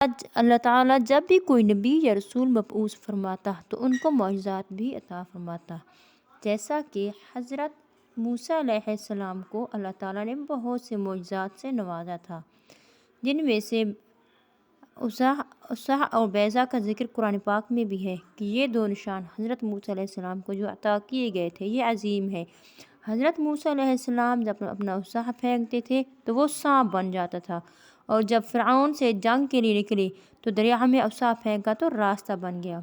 آج اللہ تعالیٰ جب بھی کوئی نبی یا رسول مبعوث فرماتا تو ان کو معجزات بھی عطا فرماتا، جیسا کہ حضرت موسیٰ علیہ السلام کو اللہ تعالیٰ نے بہت سے معجزات سے نوازا تھا، جن میں سے عصا اور بیضہ کا ذکر قرآن پاک میں بھی ہے کہ یہ دو نشان حضرت موسیٰ علیہ السلام کو جو عطا کیے گئے تھے یہ عظیم ہے۔ حضرت موسیٰ علیہ السلام جب اپنا عصا پھینکتے تھے تو وہ سانپ بن جاتا تھا، اور جب فرعون سے جنگ کے لیے نکلے تو دریا میں عصا پھینکا تو راستہ بن گیا۔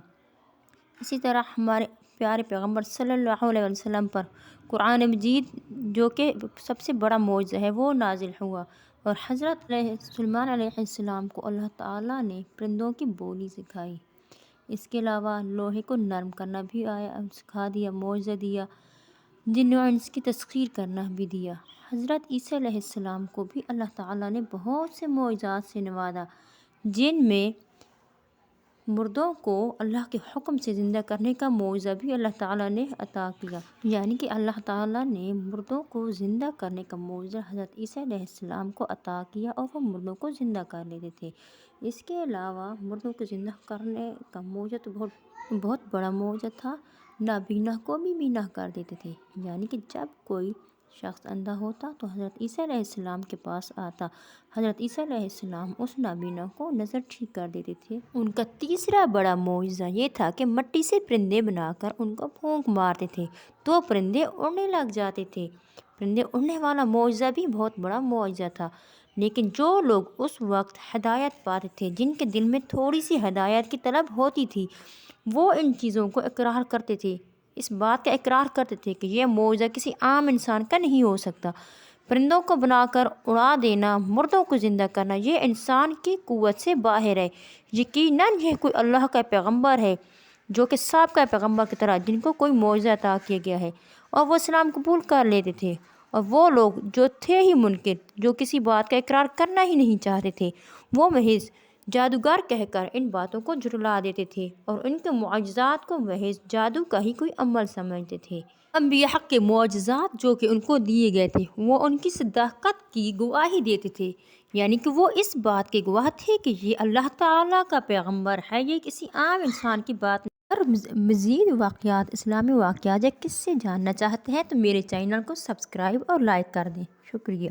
اسی طرح ہمارے پیارے پیغمبر صلی اللہ علیہ وسلم پر قرآن مجید جو کہ سب سے بڑا معجزہ ہے وہ نازل ہوا، اور حضرت سلیمان علیہ السلام کو اللہ تعالیٰ نے پرندوں کی بولی سکھائی۔ اس کے علاوہ لوہے کو نرم کرنا بھی سکھا دیا، معجزہ دیا، جن و انس کی تسخیر کرنا بھی دیا۔ حضرت عیسیٰ علیہ السلام کو بھی اللہ تعالیٰ نے بہت سے معجزات سے نوازا، جن میں مردوں کو اللہ کے حکم سے زندہ کرنے کا معجزہ بھی اللہ تعالیٰ نے عطا کیا، یعنی کہ اللہ تعالیٰ نے مردوں کو زندہ کرنے کا معجزہ حضرت عیسیٰ علیہ السلام کو عطا کیا، اور وہ مردوں کو زندہ کر لیتے تھے۔ اس کے علاوہ مردوں کو زندہ کرنے کا معجزہ تو بہت بڑا معجزہ تھا، نابینا کو بھی بینا کر دیتے تھے، یعنی کہ جب کوئی شخص اندھا ہوتا تو حضرت عیسیٰ علیہ السلام کے پاس آتا، حضرت عیسیٰ علیہ السلام اس نابینا کو نظر ٹھیک کر دیتے تھے۔ ان کا تیسرا بڑا معجزہ یہ تھا کہ مٹی سے پرندے بنا کر ان کو پھونک مارتے تھے تو پرندے اڑنے لگ جاتے تھے۔ پرندے اڑنے والا معجزہ بھی بہت بڑا معجزہ تھا، لیکن جو لوگ اس وقت ہدایت پاتے تھے، جن کے دل میں تھوڑی سی ہدایت کی طلب ہوتی تھی، وہ ان چیزوں کو اقرار کرتے تھے، اس بات کا اقرار کرتے تھے کہ یہ معجزہ کسی عام انسان کا نہیں ہو سکتا۔ پرندوں کو بنا کر اڑا دینا، مردوں کو زندہ کرنا، یہ انسان کی قوت سے باہر ہے۔ یقیناً یہ کوئی اللہ کا پیغمبر ہے جو کہ سابقہ پیغمبر کی طرح جن کو کوئی معجزہ عطا کیا گیا ہے، اور وہ اسلام قبول کر لیتے تھے، اور وہ لوگ جو تھے ہی منکر، جو کسی بات کا اقرار کرنا ہی نہیں چاہتے تھے، وہ محض جادوگر کہہ کر ان باتوں کو جھٹلا دیتے تھے اور ان کے معجزات کو محض جادو کا ہی کوئی عمل سمجھتے تھے۔ انبیاء حق کے معجزات جو کہ ان کو دیے گئے تھے وہ ان کی صداقت کی گواہی دیتے تھے، یعنی کہ وہ اس بات کے گواہ تھے کہ یہ اللہ تعالیٰ کا پیغمبر ہے، یہ کسی عام انسان کی بات نہیں۔ اگر مزید واقعات، اسلامی واقعات یا کس سے جاننا چاہتے ہیں تو میرے چینل کو سبسکرائب اور لائک کر دیں۔ شکریہ۔